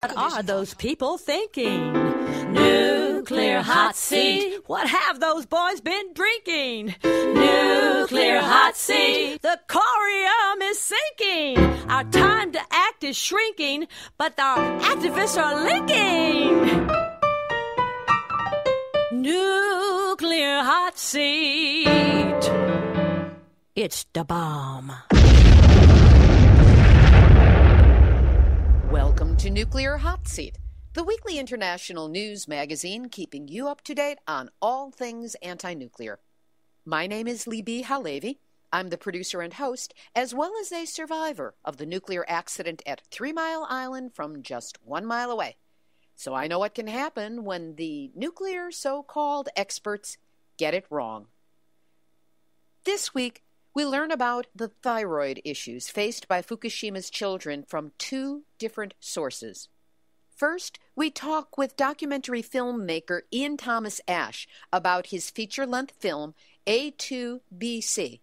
What are those people thinking? Nuclear hot seat. What have those boys been drinking? Nuclear hot seat. The corium is sinking. Our time to act is shrinking, but our activists are linking. Nuclear hot seat. It's the bomb. Welcome to Nuclear Hot Seat, the weekly international news magazine keeping you up to date on all things anti-nuclear. My name is Libbe HaLevy. I'm the producer and host, as well as a survivor of the nuclear accident at 3 Mile Island from just 1 mile away. So I know what can happen when the nuclear so-called experts get it wrong. This week, we learn about the thyroid issues faced by Fukushima's children from 2 different sources. First, we talk with documentary filmmaker Ian Thomas Ash about his feature-length film A2BC,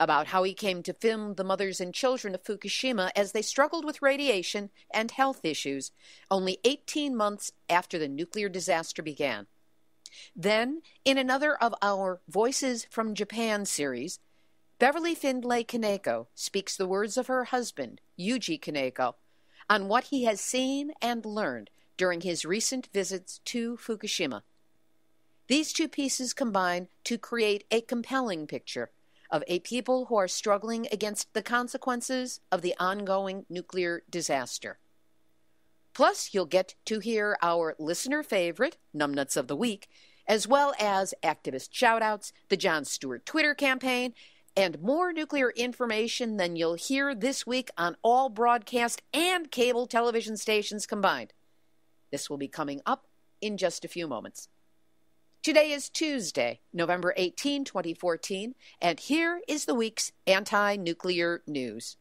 about how he came to film the mothers and children of Fukushima as they struggled with radiation and health issues only 18 months after the nuclear disaster began. Then, in another of our Voices from Japan series, Beverly Findlay-Kaneko speaks the words of her husband, Yuji Kaneko, on what he has seen and learned during his recent visits to Fukushima. These 2 pieces combine to create a compelling picture of a people who are struggling against the consequences of the ongoing nuclear disaster. Plus, you'll get to hear our listener favorite, NUMNUTZ of the Week, as well as activist shoutouts, the Jon Stewart Twitter campaign, and more nuclear information than you'll hear this week on all broadcast and cable television stations combined. This will be coming up in just a few moments. Today is Tuesday, November 18, 2014, and here is the week's anti-nuclear news.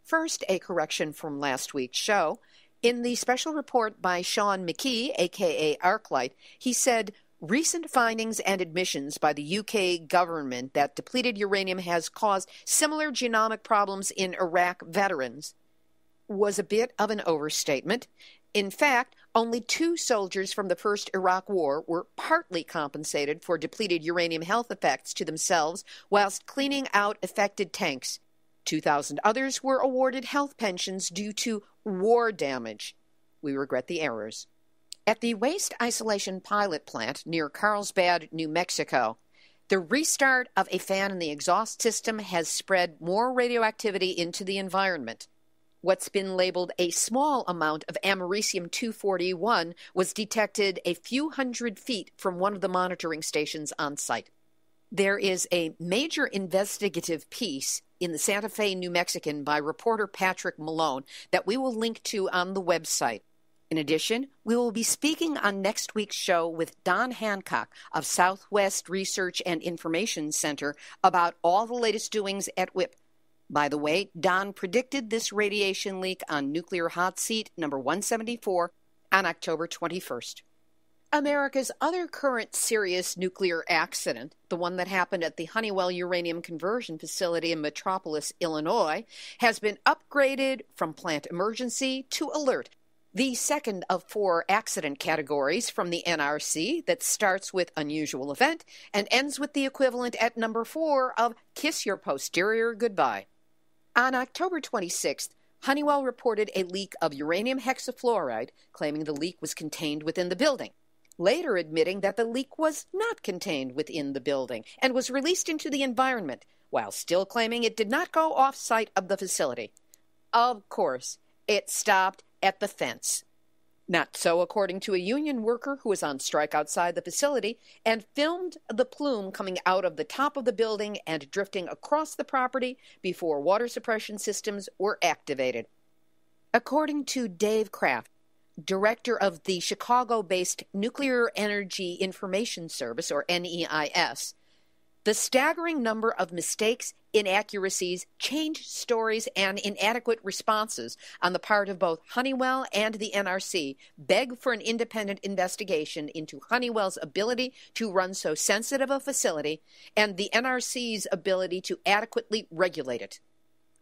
First, a correction from last week's show. In the special report by Sean McKee, a.k.a. Arclight, he said, recent findings and admissions by the UK government that depleted uranium has caused similar genomic problems in Iraq veterans was a bit of an overstatement. In fact, only 2 soldiers from the first Iraq War were partly compensated for depleted uranium health effects to themselves whilst cleaning out affected tanks. 2,000 others were awarded health pensions due to war damage. We regret the errors. At the waste isolation pilot plant near Carlsbad, New Mexico, the restart of a fan in the exhaust system has spread more radioactivity into the environment. What's been labeled a small amount of americium-241 was detected a few hundred feet from one of the monitoring stations on site. There is a major investigative piece in the Santa Fe New Mexican by reporter Patrick Malone that we will link to on the website. In addition, we will be speaking on next week's show with Don Hancock of Southwest Research and Information Center about all the latest doings at WIPP. By the way, Don predicted this radiation leak on Nuclear Hot Seat number 174 on October 21st. America's other current serious nuclear accident, the one that happened at the Honeywell Uranium Conversion Facility in Metropolis, Illinois, has been upgraded from plant emergency to alert, the second of 4 accident categories from the NRC that starts with unusual event and ends with the equivalent at number 4 of kiss your posterior goodbye. On October 26th, Honeywell reported a leak of uranium hexafluoride, claiming the leak was contained within the building, later admitting that the leak was not contained within the building and was released into the environment, while still claiming it did not go off-site of the facility. Of course, it stopped at the fence. Not so according to a union worker who was on strike outside the facility and filmed the plume coming out of the top of the building and drifting across the property before water suppression systems were activated. According to Dave Kraft, director of the Chicago-based Nuclear Energy Information Service, or NEIS, the staggering number of mistakes, inaccuracies, changed stories, and inadequate responses on the part of both Honeywell and the NRC beg for an independent investigation into Honeywell's ability to run so sensitive a facility and the NRC's ability to adequately regulate it.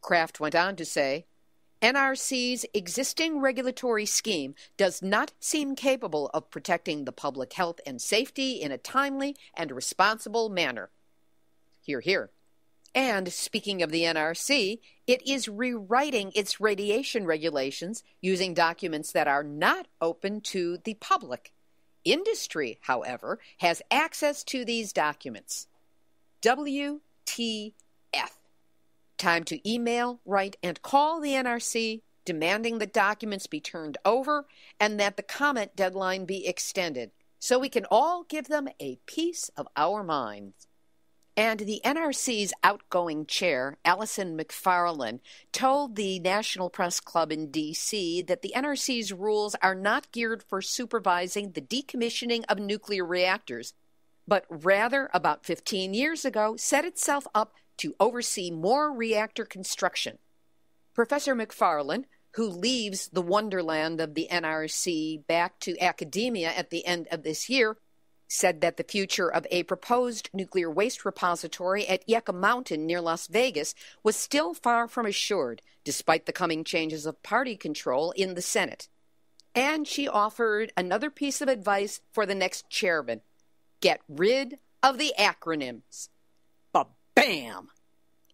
Kraft went on to say, NRC's existing regulatory scheme does not seem capable of protecting the public health and safety in a timely and responsible manner. Hear, hear. And speaking of the NRC, it is rewriting its radiation regulations using documents that are not open to the public. Industry, however, has access to these documents. WTF. Time to email, write, and call the NRC demanding that documents be turned over and that the comment deadline be extended so we can all give them a piece of our minds. And the NRC's outgoing chair, Alison McFarlane, told the National Press Club in D.C. that the NRC's rules are not geared for supervising the decommissioning of nuclear reactors, but rather, about 15 years ago, set itself up to oversee more reactor construction. Professor McFarlane, who leaves the wonderland of the NRC back to academia at the end of this year, said that the future of a proposed nuclear waste repository at Yucca Mountain near Las Vegas was still far from assured, despite the coming changes of party control in the Senate. And she offered another piece of advice for the next chairman. Get rid of the acronyms. Ba-bam!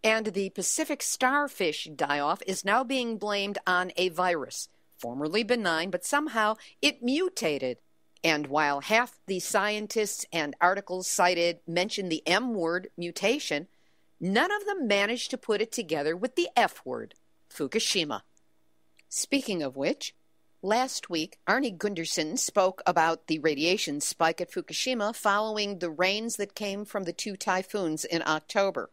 And the Pacific starfish die-off is now being blamed on a virus, formerly benign, but somehow it mutated. And while half the scientists and articles cited mention the M word, mutation, none of them managed to put it together with the F word, Fukushima. Speaking of which, last week, Arnie Gundersen spoke about the radiation spike at Fukushima following the rains that came from the 2 typhoons in October.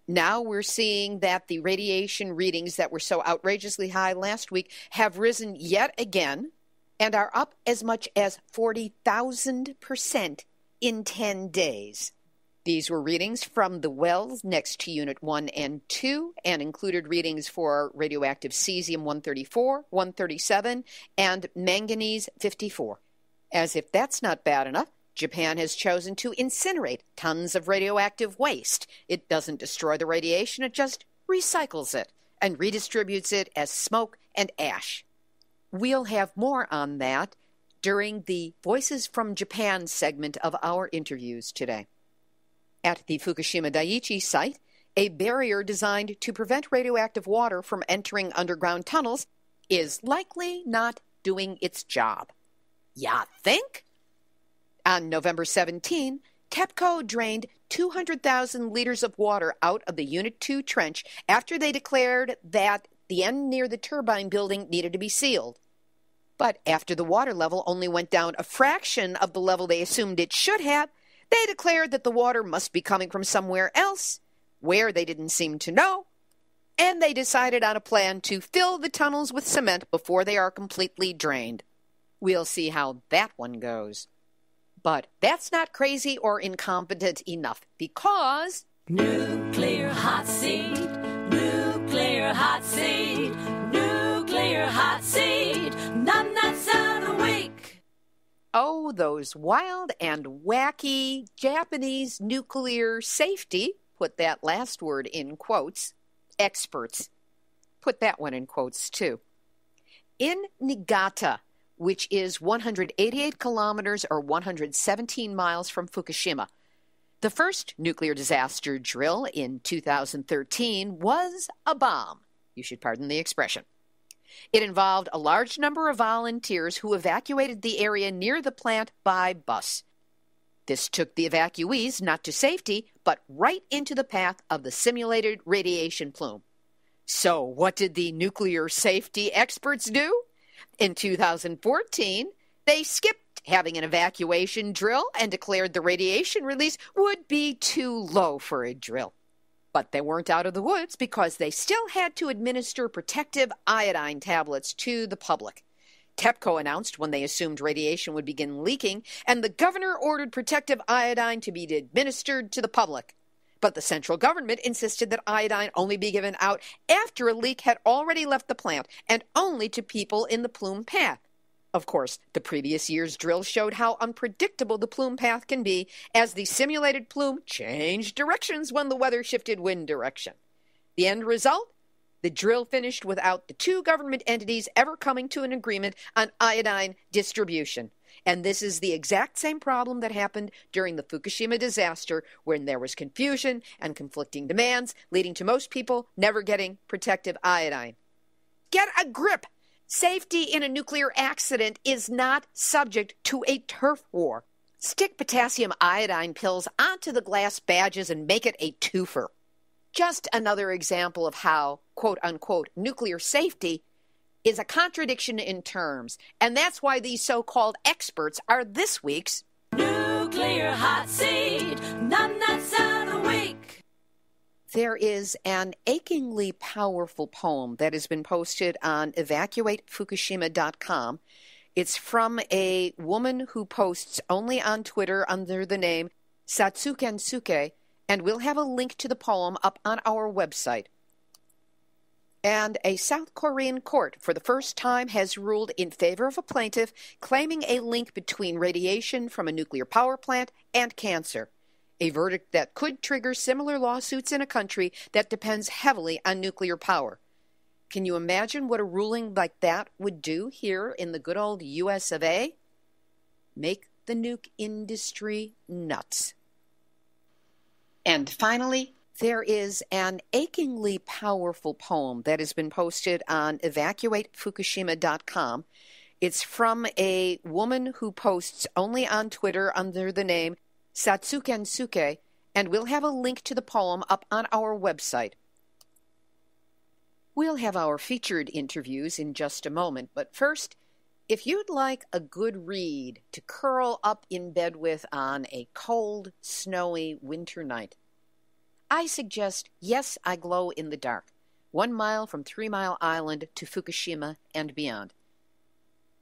Now we're seeing that the radiation readings that were so outrageously high last week have risen yet again and are up as much as 40,000% in 10 days. These were readings from the wells next to Unit 1 and 2 and included readings for radioactive cesium-134, 137, and manganese-54. As if that's not bad enough, Japan has chosen to incinerate tons of radioactive waste. It doesn't destroy the radiation, it just recycles it and redistributes it as smoke and ash. We'll have more on that during the Voices from Japan segment of our interviews today. At the Fukushima Daiichi site, a barrier designed to prevent radioactive water from entering underground tunnels is likely not doing its job. Ya think? On November 17, TEPCO drained 200,000 liters of water out of the Unit 2 trench after they declared that the end near the turbine building needed to be sealed. But after the water level only went down a fraction of the level they assumed it should have, they declared that the water must be coming from somewhere else, where they didn't seem to know, and they decided on a plan to fill the tunnels with cement before they are completely drained. We'll see how that one goes. But that's not crazy or incompetent enough, because Nuclear hot seat, nuclear hot seat, nuclear hot seat, NUMNUTZ of the week. Oh, those wild and wacky Japanese nuclear safety, put that last word in quotes, experts. Put that one in quotes too. In Niigata, which is 188 kilometers or 117 miles from Fukushima, the first nuclear disaster drill in 2013 was a bomb. You should pardon the expression. It involved a large number of volunteers who evacuated the area near the plant by bus. This took the evacuees not to safety, but right into the path of the simulated radiation plume. So what did the nuclear safety experts do? In 2014, they skipped having an evacuation drill and declared the radiation release would be too low for a drill. But they weren't out of the woods because they still had to administer protective iodine tablets to the public. TEPCO announced when they assumed radiation would begin leaking, and the governor ordered protective iodine to be administered to the public. But the central government insisted that iodine only be given out after a leak had already left the plant and only to people in the plume path. Of course, the previous year's drill showed how unpredictable the plume path can be as the simulated plume changed directions when the weather shifted wind direction. The end result? The drill finished without the two government entities ever coming to an agreement on iodine distribution. And this is the exact same problem that happened during the Fukushima disaster, when there was confusion and conflicting demands, leading to most people never getting protective iodine. Get a grip! Safety in a nuclear accident is not subject to a turf war. Stick potassium iodine pills onto the glass badges and make it a twofer. Just another example of how, quote-unquote, nuclear safety is a contradiction in terms. And that's why these so-called experts are this week's Nuclear Hot Seat, NUMNUTZ of the Week. There is an achingly powerful poem that has been posted on evacuatefukushima.com. It's from a woman who posts only on Twitter under the name Satsukensuke, and we'll have a link to the poem up on our website. And a South Korean court for the first time has ruled in favor of a plaintiff claiming a link between radiation from a nuclear power plant and cancer, a verdict that could trigger similar lawsuits in a country that depends heavily on nuclear power. Can you imagine what a ruling like that would do here in the good old US of A? Make the nuke industry nuts. And finally, there is an achingly powerful poem that has been posted on evacuatefukushima.com. It's from a woman who posts only on Twitter under the name Satsukensuke, and we'll have a link to the poem up on our website. We'll have our featured interviews in just a moment, but first, if you'd like a good read to curl up in bed with on a cold, snowy winter night, I suggest Yes, I Glow in the Dark, 1 mile from 3 Mile Island to Fukushima and beyond.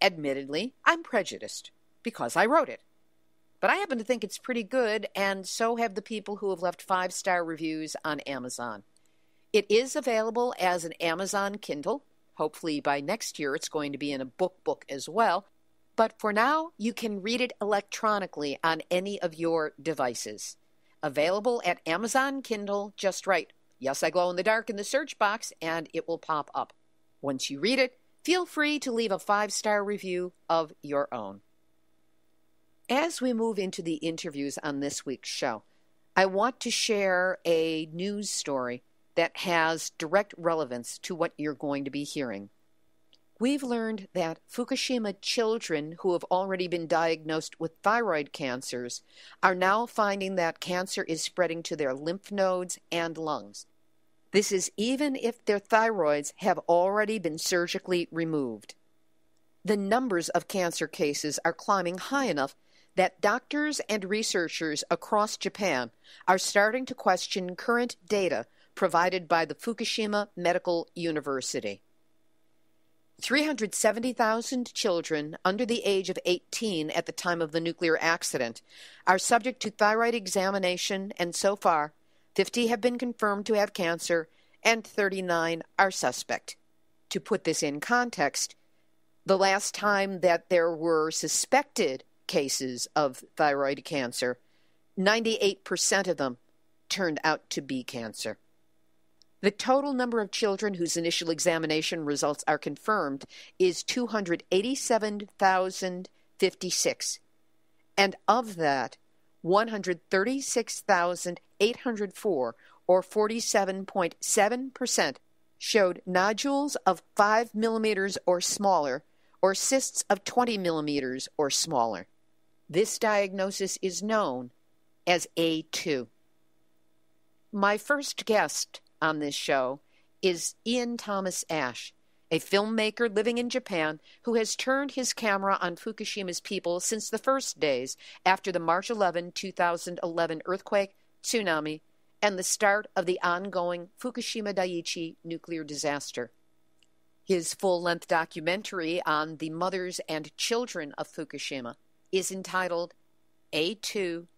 Admittedly, I'm prejudiced because I wrote it. But I happen to think it's pretty good, and so have the people who have left 5-star reviews on Amazon. It is available as an Amazon Kindle. Hopefully by next year it's going to be in a book as well. But for now, you can read it electronically on any of your devices. Available at Amazon Kindle, just write Yes, I Glow in the Dark in the search box, and it will pop up. Once you read it, feel free to leave a 5-star review of your own. As we move into the interviews on this week's show, I want to share a news story that has direct relevance to what you're going to be hearing. We've learned that Fukushima children who have already been diagnosed with thyroid cancers are now finding that cancer is spreading to their lymph nodes and lungs. This is even if their thyroids have already been surgically removed. The numbers of cancer cases are climbing high enough that doctors and researchers across Japan are starting to question current data provided by the Fukushima Medical University. 370,000 children under the age of 18 at the time of the nuclear accident are subject to thyroid examination, and so far, 50 have been confirmed to have cancer and 39 are suspect. To put this in context, the last time that there were suspected cases of thyroid cancer, 98% of them turned out to be cancer. The total number of children whose initial examination results are confirmed is 287,056, and of that, 136,804, or 47.7%, showed nodules of 5 millimeters or smaller, or cysts of 20 millimeters or smaller. This diagnosis is known as A2. My first guest on this show is Ian Thomas Ash, a filmmaker living in Japan who has turned his camera on Fukushima's people since the first days after the March 11, 2011 earthquake, tsunami, and the start of the ongoing Fukushima Daiichi nuclear disaster. His full-length documentary on the mothers and children of Fukushima is entitled A2BC.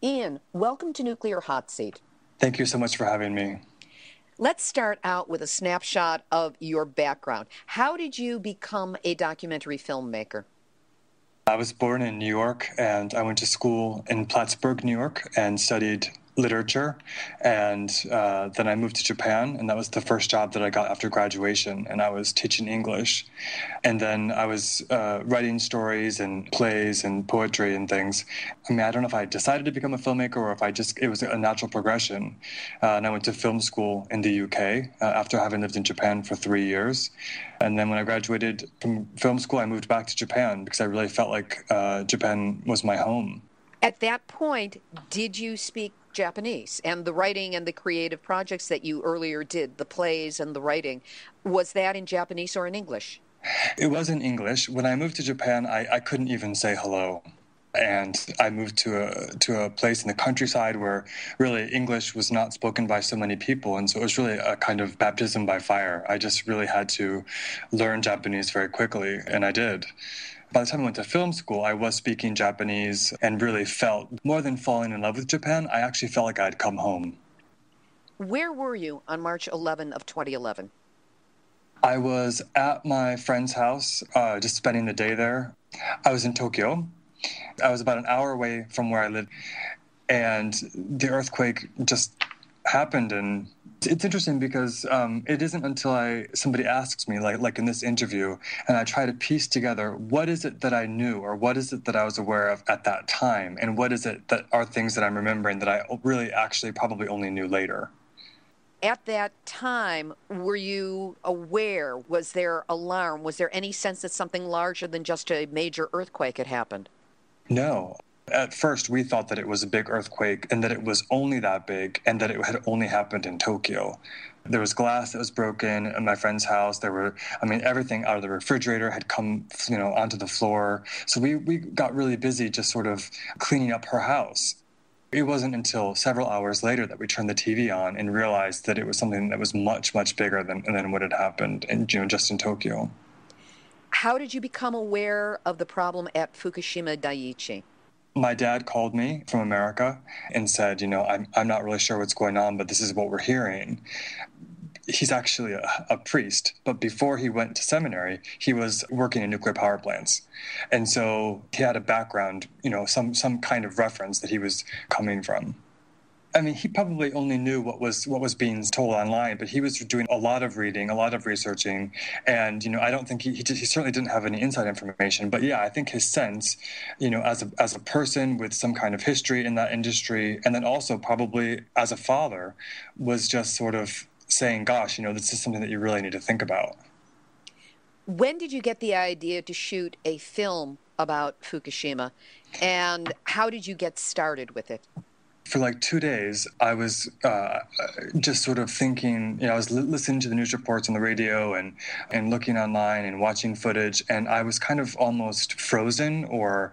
Ian, welcome to Nuclear Hot Seat. Thank you so much for having me. Let's start out with a snapshot of your background. How did you become a documentary filmmaker? I was born in New York, and I went to school in Plattsburgh, New York, and studied literature. And then I moved to Japan, and that was the first job that I got after graduation. And I was teaching English. And then I was writing stories and plays and poetry and things. I mean, I don't know if I decided to become a filmmaker or if it was a natural progression. And I went to film school in the UK after having lived in Japan for 3 years. And then when I graduated from film school, I moved back to Japan because I really felt like Japan was my home. At that point, did you speak Japanese? And the writing and the creative projects that you earlier did, the plays and the writing, was that in Japanese or in English? It was in English. When I moved to Japan, I couldn't even say hello. And I moved to a place in the countryside where really English was not spoken by so many people. And so it was really a kind of baptism by fire. I just really had to learn Japanese very quickly, and I did. By the time I went to film school, I was speaking Japanese and really felt, more than falling in love with Japan, I actually felt like I'd come home. Where were you on March 11 of 2011? I was at my friend's house, just spending the day there. I was in Tokyo. I was about an hour away from where I lived, and the earthquake just happened. And it's interesting because it isn't until somebody asks me, like in this interview, and I try to piece together what is it that I knew or what is it that I was aware of at that time, and what is it that are things that I'm remembering that I really actually probably only knew later. At that time, were you aware? Was there alarm? Was there any sense that something larger than just a major earthquake had happened? No. At first, we thought that it was a big earthquake and that it was only that big and that it had only happened in Tokyo. There was glass that was broken in my friend's house. Everything out of the refrigerator had come, onto the floor. So we got really busy just sort of cleaning up her house. It wasn't until several hours later that we turned the TV on and realized that it was something that was much, much bigger than what had happened just in Tokyo. How did you become aware of the problem at Fukushima Daiichi? My dad called me from America and said, I'm not really sure what's going on, but this is what we're hearing. He's actually a priest, but before he went to seminary, he was working in nuclear power plants. And so he had a background, some kind of reference that he was coming from. I mean, he probably only knew what was being told online, but he was doing a lot of reading, a lot of researching, and I don't think he certainly didn't have any inside information. But yeah, I think his sense, as a person with some kind of history in that industry, and then also probably as a father, was just sort of saying, "Gosh, this is something that you really need to think about." When did you get the idea to shoot a film about Fukushima, and how did you get started with it? For like 2 days, I was just sort of thinking, I was listening to the news reports on the radio and looking online and watching footage, and I was kind of almost frozen or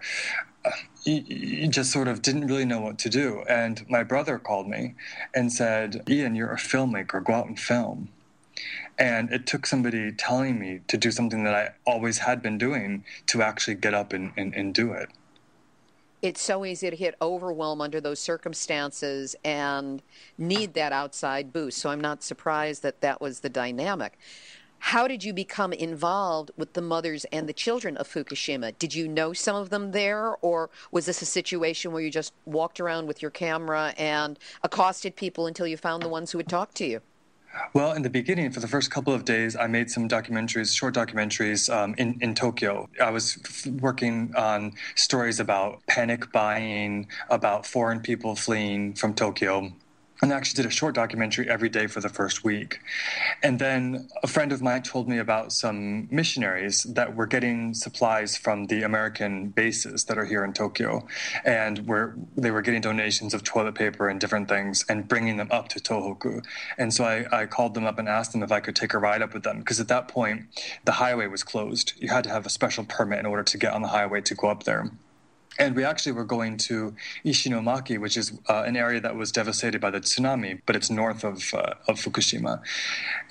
just sort of didn't really know what to do. And my brother called me and said, "Ian, you're a filmmaker, go out and film." And it took somebody telling me to do something that I always had been doing to actually get up and do it. It's so easy to hit overwhelm under those circumstances and need that outside boost. So I'm not surprised that was the dynamic. How did you become involved with the mothers and the children of Fukushima? Did you know some of them there, or was this a situation where you just walked around with your camera and accosted people until you found the ones who would talk to you? Well, in the beginning, for the first couple of days, I made some short documentaries in Tokyo. I was working on stories about panic buying, about foreign people fleeing from Tokyo. And I actually did a short documentary every day for the first week. And then a friend of mine told me about some missionaries that were getting supplies from the American bases that are here in Tokyo. And they were getting donations of toilet paper and different things and bringing them up to Tohoku. And so I called them up and asked them if I could take a ride up with them. Because at that point, the highway was closed. You had to have a special permit in order to get on the highway to go up there. And we actually were going to Ishinomaki, which is an area that was devastated by the tsunami, but it's north of Fukushima.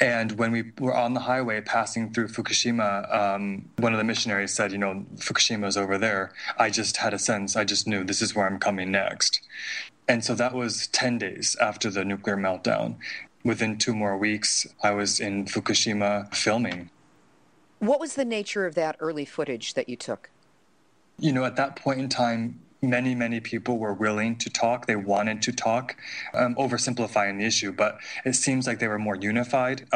And when we were on the highway passing through Fukushima, one of the missionaries said, Fukushima is over there. I just had a sense. I just knew this is where I'm coming next. And so that was 10 days after the nuclear meltdown. Within 2 more weeks, I was in Fukushima filming. What was the nature of that early footage that you took? At that point in time, many people were willing to talk. They wanted to talk, oversimplifying the issue, but it seems like they were more unified.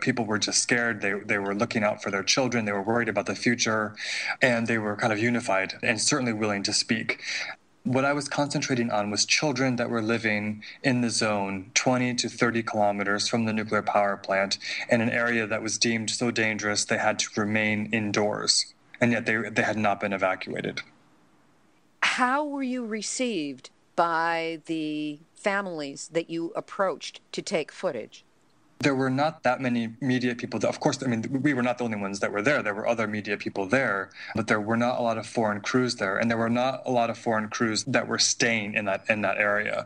People were just scared. They were looking out for their children. They were worried about the future, and they were kind of unified and certainly willing to speak. What I was concentrating on was children that were living in the zone 20 to 30 kilometers from the nuclear power plant in an area that was deemed so dangerous they had to remain indoors, and yet they had not been evacuated. How were you received by the families that you approached to take footage? There were not that many media people. Of course, we were not the only ones that were there. There were other media people there, but there were not a lot of foreign crews there. And there were not a lot of foreign crews that were staying in that area.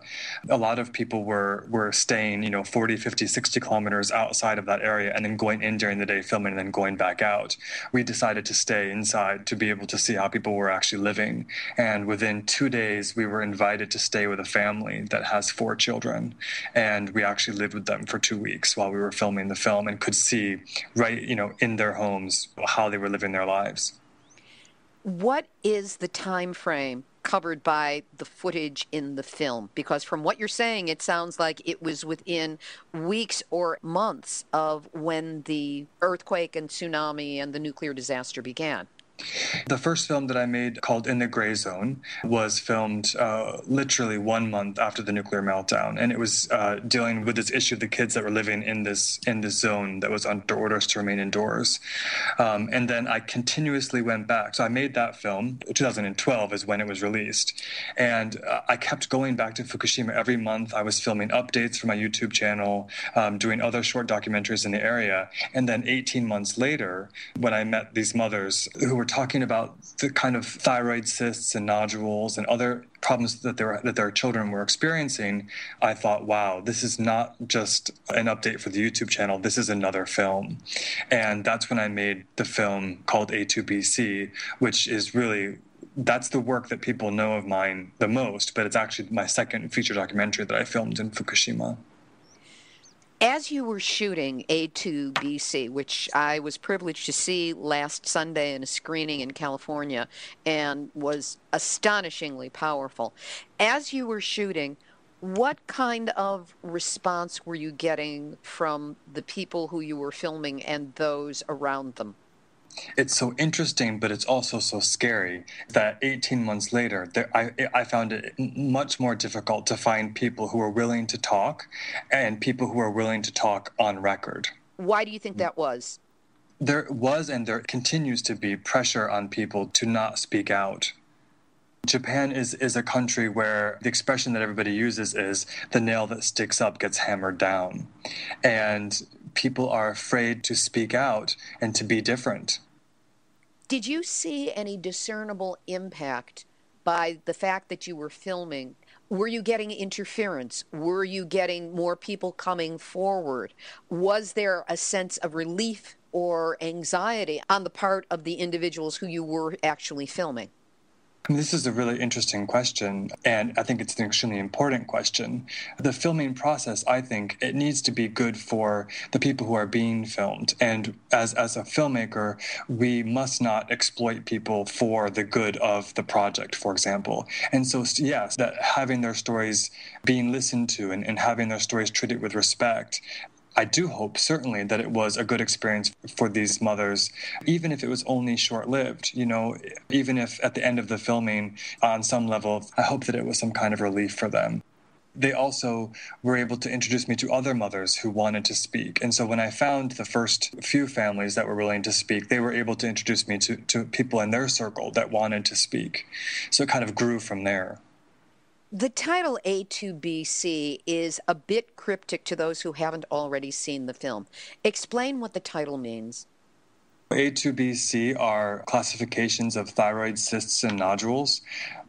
A lot of people were staying, 40, 50, 60 kilometers outside of that area and then going in during the day filming and then going back out. We decided to stay inside to be able to see how people were actually living. And within 2 days, we were invited to stay with a family that has 4 children. And we actually lived with them for 2 weeks while we were filming the film and could see right, in their homes how they were living their lives. What is the time frame covered by the footage in the film? Because from what you're saying, it sounds like it was within weeks or months of when the earthquake and tsunami and the nuclear disaster began. The first film that I made, called In the Gray Zone, was filmed literally 1 month after the nuclear meltdown, and it was dealing with this issue of the kids that were living in this zone that was under orders to remain indoors. And then I continuously went back. So I made that film. 2012 is when it was released, and I kept going back to Fukushima every month. I was filming updates for my YouTube channel, doing other short documentaries in the area, and then 18 months later, when I met these mothers who were talking about the kind of thyroid cysts and nodules and other problems that their children were experiencing, I thought, wow, this is not just an update for the YouTube channel. This is another film. And that's when I made the film called A2BC, which is really, that's the work that people know of mine the most, but it's actually my second feature documentary that I filmed in Fukushima. As you were shooting A2BC, which I was privileged to see last Sunday in a screening in California and was astonishingly powerful, as you were shooting, what kind of response were you getting from the people who you were filming and those around them? It's so interesting, but it's also so scary that 18 months later, I found it much more difficult to find people who are willing to talk and people who are willing to talk on record. Why do you think that was? There was and there continues to be pressure on people to not speak out. Japan is a country where the expression that everybody uses is the nail that sticks up gets hammered down. And people are afraid to speak out and to be different. Did you see any discernible impact by the fact that you were filming? Were you getting interference? Were you getting more people coming forward? Was there a sense of relief or anxiety on the part of the individuals who you were actually filming? This is a really interesting question, and I think it's an extremely important question. The filming process, I think, it needs to be good for the people who are being filmed. And as a filmmaker, we must not exploit people for the good of the project, for example. And so, yes, that having their stories being listened to and having their stories treated with respect, I do hope, certainly, that it was a good experience for these mothers, even if it was only short-lived, even if at the end of the filming, on some level, I hope that it was some kind of relief for them. They also were able to introduce me to other mothers who wanted to speak. And so when I found the first few families that were willing to speak, they were able to introduce me to people in their circle that wanted to speak. So it kind of grew from there. The title A2BC is a bit cryptic to those who haven't already seen the film. Explain what the title means. A2BC are classifications of thyroid cysts and nodules.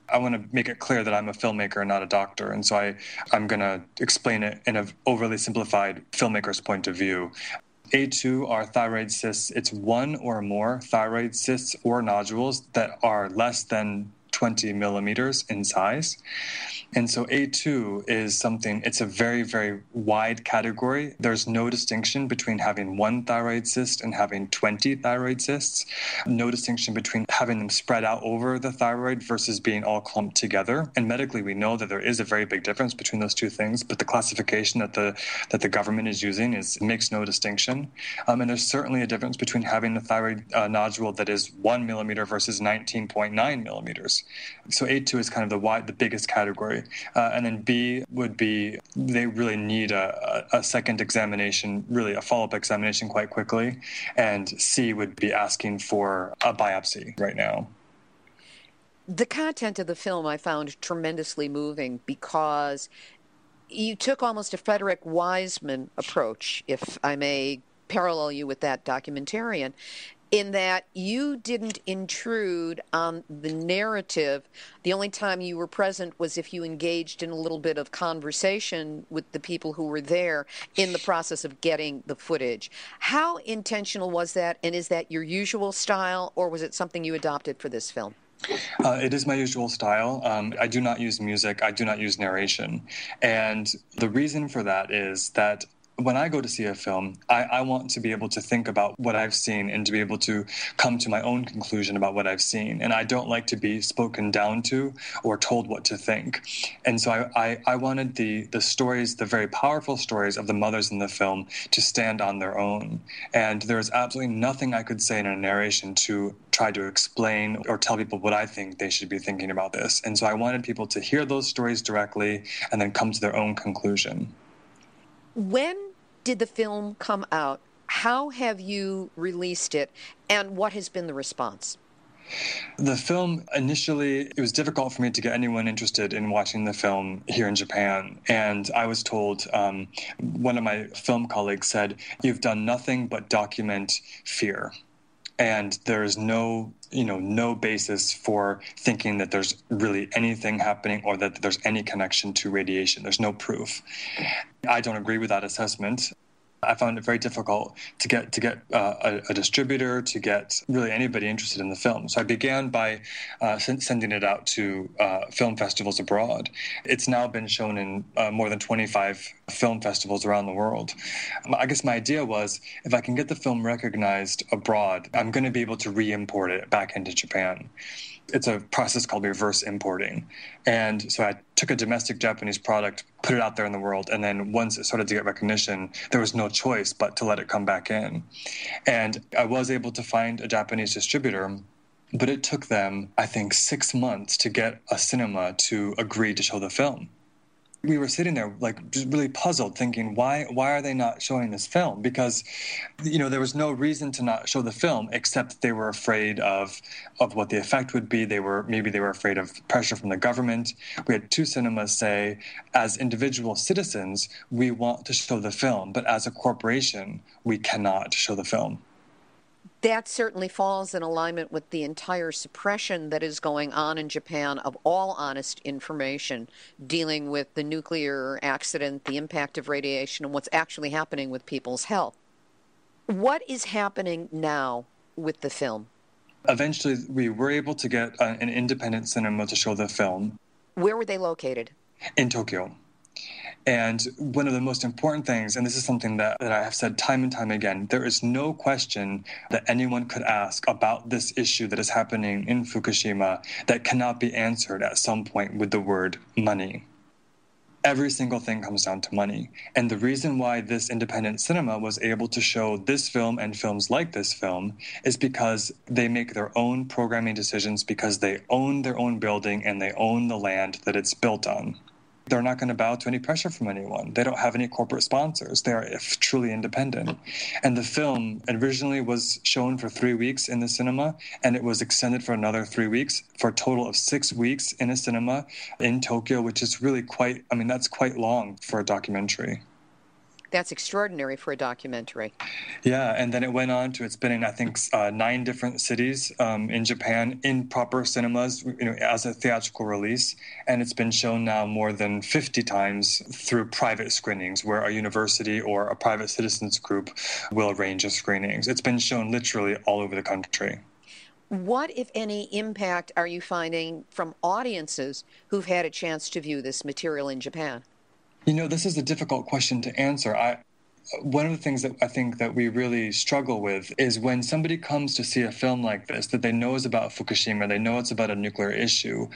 I want to make it clear that I'm a filmmaker and not a doctor, and so I'm going to explain it in an overly simplified filmmaker's point of view. A2 are thyroid cysts. It's one or more thyroid cysts or nodules that are less than 20 millimeters in size. And so A2 is something, it's a very, very wide category. There's no distinction between having one thyroid cyst and having 20 thyroid cysts. No distinction between having them spread out over the thyroid versus being all clumped together. And medically, we know that there is a very big difference between those two things, but the classification that the government is using makes no distinction. And there's certainly a difference between having a thyroid nodule that is 1 millimeter versus 19.9 millimeters. So A2 is kind of the biggest category. And then B would be, they really need a second examination, really a follow-up examination quite quickly. And C would be asking for a biopsy right now. The content of the film I found tremendously moving because you took almost a Frederick Wiseman approach, if I may parallel you with that documentarian, in that you didn't intrude on the narrative. The only time you were present was if you engaged in a little bit of conversation with the people who were there in the process of getting the footage. How intentional was that, and is that your usual style, or was it something you adopted for this film? It is my usual style. I do not use music. I do not use narration. And the reason for that is that when I go to see a film, I want to be able to think about what I've seen and to be able to come to my own conclusion about what I've seen. And I don't like to be spoken down to or told what to think. And so I wanted the stories, the very powerful stories of the mothers in the film to stand on their own. And there's absolutely nothing I could say in a narration to try to explain or tell people what I think they should be thinking about this. And so I wanted people to hear those stories directly and then come to their own conclusion. When did the film come out? How have you released it? And what has been the response? The film, initially, it was difficult for me to get anyone interested in watching the film here in Japan. And I was told, one of my film colleagues said, "You've done nothing but document fear. And there is no basis for thinking that there's really anything happening or that there's any connection to radiation. There's no proof." I don't agree with that assessment. I found it very difficult to get a distributor, to get really anybody interested in the film. So I began by sending it out to film festivals abroad. It's now been shown in more than 25 film festivals around the world. I guess my idea was, if I can get the film recognized abroad, I'm going to be able to re-import it back into Japan. It's a process called reverse importing. And so I took a domestic Japanese product, put it out there in the world, and then once it started to get recognition, there was no choice but to let it come back in. And I was able to find a Japanese distributor, but it took them, I think, 6 months to get a cinema to agree to show the film. We were sitting there just really puzzled, thinking, why are they not showing this film? Because, there was no reason to not show the film, except they were afraid of what the effect would be. Maybe they were afraid of pressure from the government. We had 2 cinemas say, as individual citizens, we want to show the film, but as a corporation, we cannot show the film. That certainly falls in alignment with the entire suppression that is going on in Japan of all honest information dealing with the nuclear accident, the impact of radiation, and what's actually happening with people's health. What is happening now with the film? Eventually, we were able to get an independent cinema to show the film. Where were they located? In Tokyo. And one of the most important things, and this is something that I have said time and time again, there is no question that anyone could ask about this issue that is happening in Fukushima that cannot be answered at some point with the word money. Every single thing comes down to money. And the reason why this independent cinema was able to show this film and films like this film is because they make their own programming decisions, because they own their own building and they own the land that it's built on. They're not going to bow to any pressure from anyone. They don't have any corporate sponsors. They are truly independent. And the film originally was shown for 3 weeks in the cinema, and it was extended for another 3 weeks, for a total of 6 weeks in a cinema in Tokyo, which is really that's quite long for a documentary. That's extraordinary for a documentary. Yeah, and then it went on to, it's been in, I think, 9 different cities in Japan in proper cinemas, as a theatrical release. And it's been shown now more than 50 times through private screenings, where a university or a private citizens group will arrange the screenings. It's been shown literally all over the country. What, if any, impact are you finding from audiences who've had a chance to view this material in Japan? This is a difficult question to answer. One of the things that I think that we really struggle with is when somebody comes to see a film like this, that they know is about Fukushima, they know it's about a nuclear issue.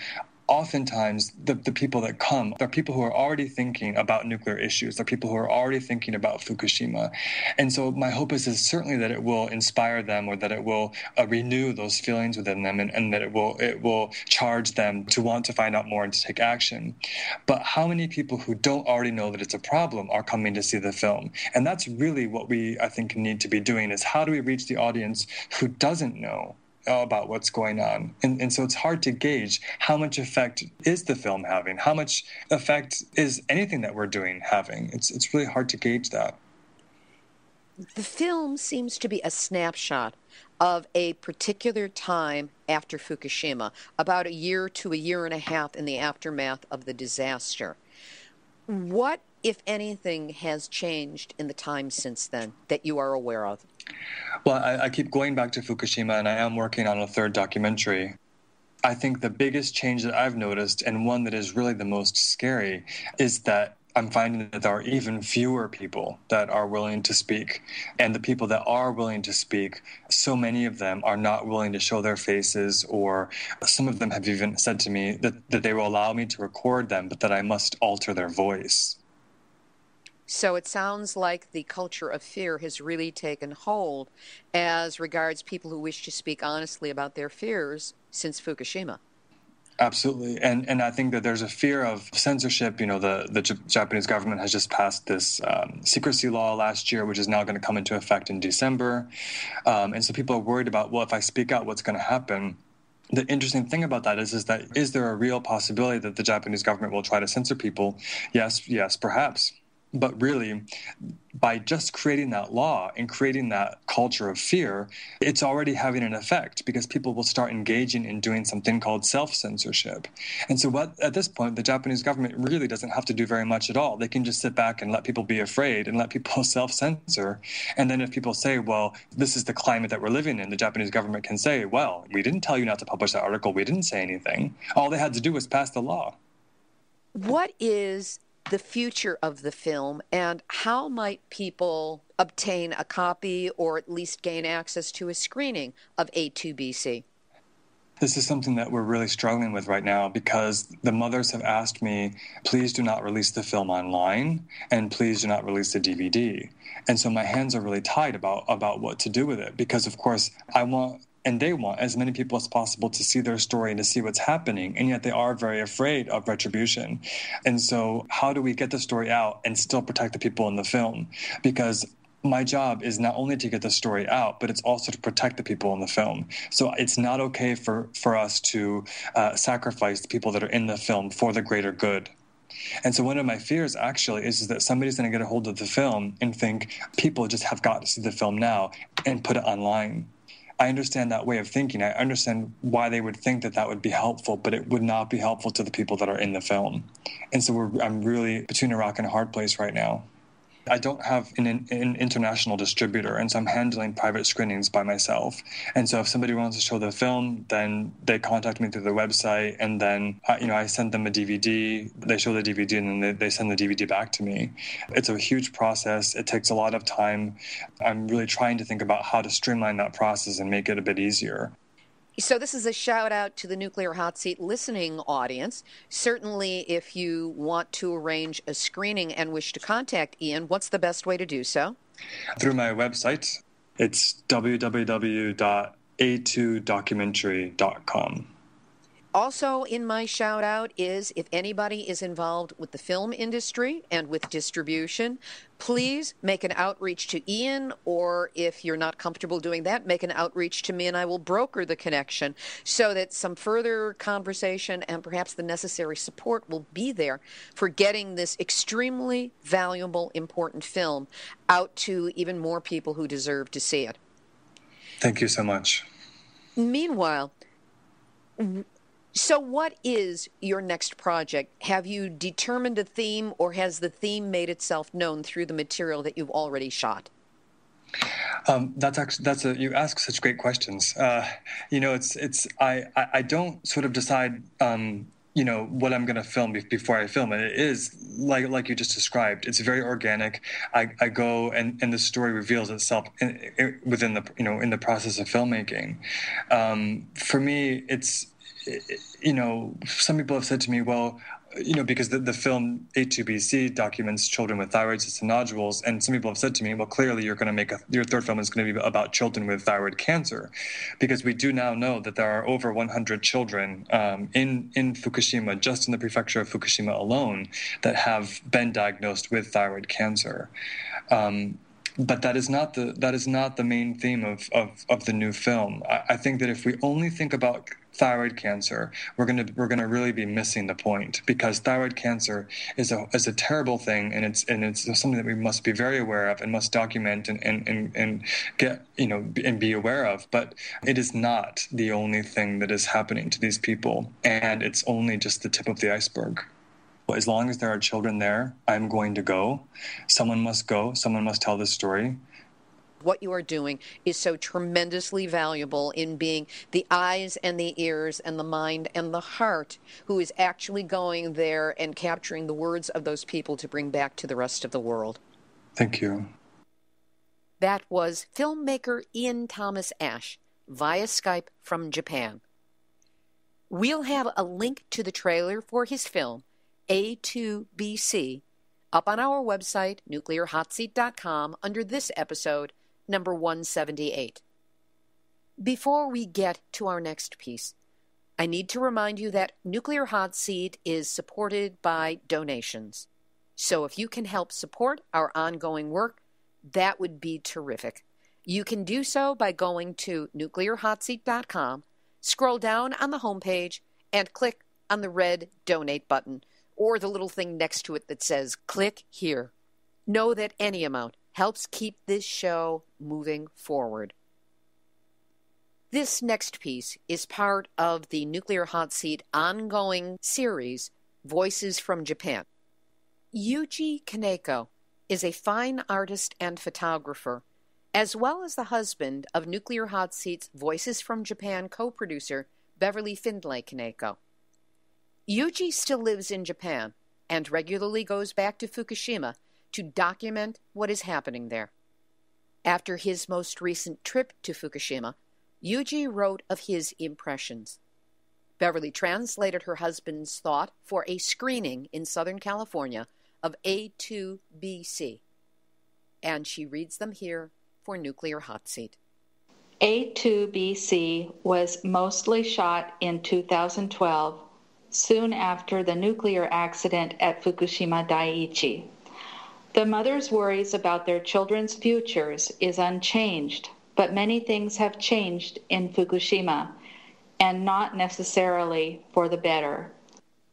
Oftentimes, the people that come are people who are already thinking about nuclear issues. They're people who are already thinking about Fukushima. And so my hope is certainly that it will inspire them, or that it will renew those feelings within them, and that it will charge them to want to find out more and to take action. But how many people who don't already know that it's a problem are coming to see the film? And that's really what we, I think, need to be doing, is how do we reach the audience who doesn't know about what's going on. And so it's hard to gauge how much effect is the film having, how much effect is anything that we're doing having. It's really hard to gauge that. The film seems to be a snapshot of a particular time after Fukushima, about a year to a year and a half in the aftermath of the disaster. What, if anything, has changed in the time since then that you are aware of? Well, I keep going back to Fukushima, and I am working on a third documentary. I think the biggest change that I've noticed, and one that is really the most scary, is that I'm finding that there are even fewer people that are willing to speak. And the people that are willing to speak, so many of them are not willing to show their faces, or some of them have even said to me that they will allow me to record them, but that I must alter their voice. So it sounds like the culture of fear has really taken hold as regards people who wish to speak honestly about their fears since Fukushima. Absolutely. And I think that there's a fear of censorship. The Japanese government has just passed this secrecy law last year, which is now going to come into effect in December. And so people are worried about, well, if I speak out, what's going to happen? The interesting thing about that is there a real possibility that the Japanese government will try to censor people? Yes, perhaps. But really, by just creating that law and creating that culture of fear, it's already having an effect, because people will start engaging in doing something called self-censorship. And so at this point, the Japanese government really doesn't have to do very much at all. They can just sit back and let people be afraid and let people self-censor. And then if people say, well, this is the climate that we're living in, the Japanese government can say, well, we didn't tell you not to publish that article. We didn't say anything. All they had to do was pass the law. What is the future of the film, and how might people obtain a copy or at least gain access to a screening of A2BC? This is something that we're really struggling with right now, because the mothers have asked me, please do not release the film online, and please do not release the DVD. And so my hands are really tied about what to do with it, because of course I want, and they want, as many people as possible to see their story and to see what's happening, and yet they are very afraid of retribution. And so how do we get the story out and still protect the people in the film? Because my job is not only to get the story out, but it's also to protect the people in the film. So it's not okay for us to sacrifice the people that are in the film for the greater good. And so one of my fears actually is that somebody's going to get a hold of the film and think people just have got to see the film now and put it online. I understand that way of thinking. I understand why they would think that would be helpful, but it would not be helpful to the people that are in the film. And so I'm really between a rock and a hard place right now. I don't have an international distributor, and so I'm handling private screenings by myself. And so if somebody wants to show the film, then they contact me through the website, and then I send them a DVD. They show the DVD, and then they send the DVD back to me. It's a huge process. It takes a lot of time. I'm really trying to think about how to streamline that process and make it a bit easier. So this is a shout out to the Nuclear Hot Seat listening audience. Certainly, if you want to arrange a screening and wish to contact Ian, what's the best way to do so? Through my website. It's www.a2documentary.com. Also in my shout out is, if anybody is involved with the film industry and with distribution, please make an outreach to Ian, or if you're not comfortable doing that, make an outreach to me and I will broker the connection so that some further conversation and perhaps the necessary support will be there for getting this extremely valuable, important film out to even more people who deserve to see it. Thank you so much. Meanwhile, so what is your next project? Have you determined a theme, or has the theme made itself known through the material that you've already shot? You ask such great questions. I don't sort of decide, what I'm going to film before I film it. It is like you just described. It's very organic. I go and the story reveals itself within in the process of filmmaking. For me, some people have said to me, well, because the film A2BC documents children with thyroid cysts and nodules, and some people have said to me, well, clearly you're going to your third film is going to be about children with thyroid cancer, because we do now know that there are over 100 children in Fukushima, just in the prefecture of Fukushima alone, that have been diagnosed with thyroid cancer. But that is not the main theme of the new film. I think that if we only think about thyroid cancer, we're gonna really be missing the point, because thyroid cancer is a terrible thing, and it's something that we must be very aware of and must document and get and be aware of. But it is not the only thing that is happening to these people, and it's only just the tip of the iceberg. As long as there are children there, I'm going to go. Someone must go. Someone must tell this story. What you are doing is so tremendously valuable in being the eyes and the ears and the mind and the heart who is actually going there and capturing the words of those people to bring back to the rest of the world. Thank you. That was filmmaker Ian Thomas Ash via Skype from Japan. We'll have a link to the trailer for his film, A2BC, up on our website, nuclearhotseat.com, under this episode, number 178. Before we get to our next piece, I need to remind you that Nuclear Hot Seat is supported by donations. So if you can help support our ongoing work, that would be terrific. You can do so by going to nuclearhotseat.com, scroll down on the homepage, and click on the red donate button, or the little thing next to it that says, click here. Know that any amount helps keep this show moving forward. This next piece is part of the Nuclear Hot Seat ongoing series, Voices from Japan. Yuji Kaneko is a fine artist and photographer, as well as the husband of Nuclear Hot Seat's Voices from Japan co-producer Beverly Findlay-Kaneko. Yuji still lives in Japan and regularly goes back to Fukushima to document what is happening there. After his most recent trip to Fukushima, Yuji wrote of his impressions. Beverly translated her husband's thought for a screening in Southern California of A2BC, and she reads them here for Nuclear Hot Seat. A2BC was mostly shot in 2012, soon after the nuclear accident at Fukushima Daiichi. The mother's worries about their children's futures is unchanged, but many things have changed in Fukushima, and not necessarily for the better.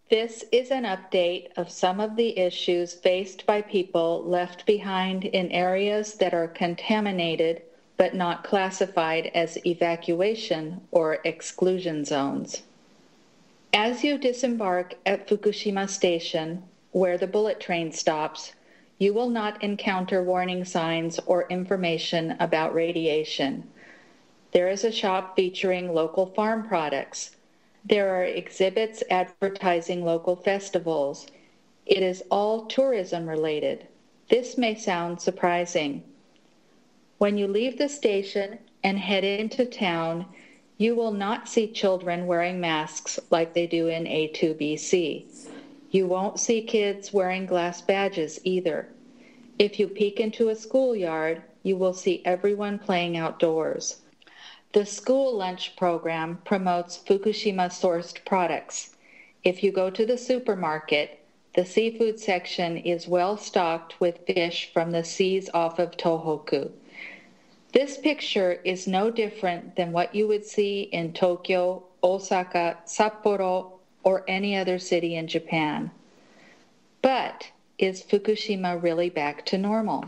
This is an update of some of the issues faced by people left behind in areas that are contaminated but not classified as evacuation or exclusion zones. As you disembark at Fukushima Station, where the bullet train stops, you will not encounter warning signs or information about radiation. There is a shop featuring local farm products. There are exhibits advertising local festivals. It is all tourism related. This may sound surprising. When you leave the station and head into town, you will not see children wearing masks like they do in A2BC. You won't see kids wearing glass badges either. If you peek into a schoolyard, you will see everyone playing outdoors. The school lunch program promotes Fukushima-sourced products. If you go to the supermarket, the seafood section is well stocked with fish from the seas off of Tohoku. This picture is no different than what you would see in Tokyo, Osaka, Sapporo, or any other city in Japan. But is Fukushima really back to normal?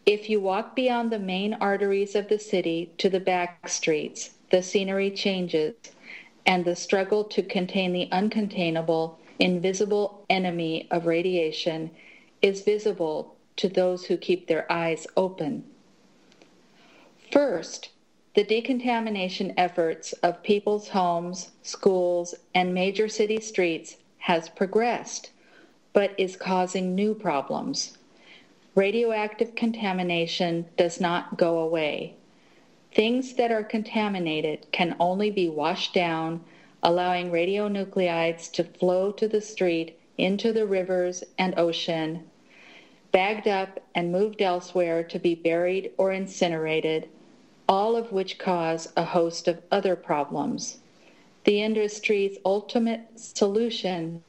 If you walk beyond the main arteries of the city to the back streets, the scenery changes, and the struggle to contain the uncontainable, invisible enemy of radiation is visible to those who keep their eyes open. First, the decontamination efforts of people's homes, schools, and major city streets has progressed, but is causing new problems. Radioactive contamination does not go away. Things that are contaminated can only be washed down, allowing radionuclides to flow to the street, into the rivers and ocean, bagged up and moved elsewhere to be buried or incinerated, all of which cause a host of other problems. The industry's ultimate solution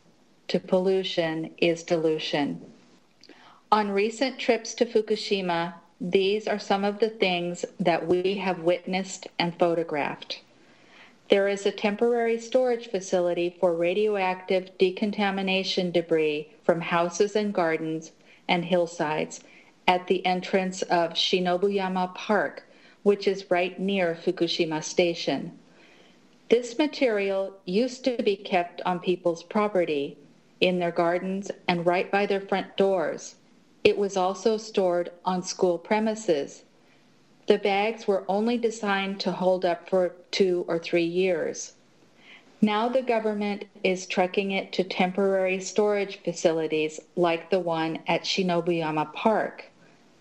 to pollution is dilution. On recent trips to Fukushima, these are some of the things that we have witnessed and photographed. There is a temporary storage facility for radioactive decontamination debris from houses and gardens and hillsides at the entrance of Shinobuyama Park, which is right near Fukushima Station. This material used to be kept on people's property, in their gardens, and right by their front doors. It was also stored on school premises. The bags were only designed to hold up for 2 or 3 years. Now the government is trucking it to temporary storage facilities like the one at Shinobuyama Park.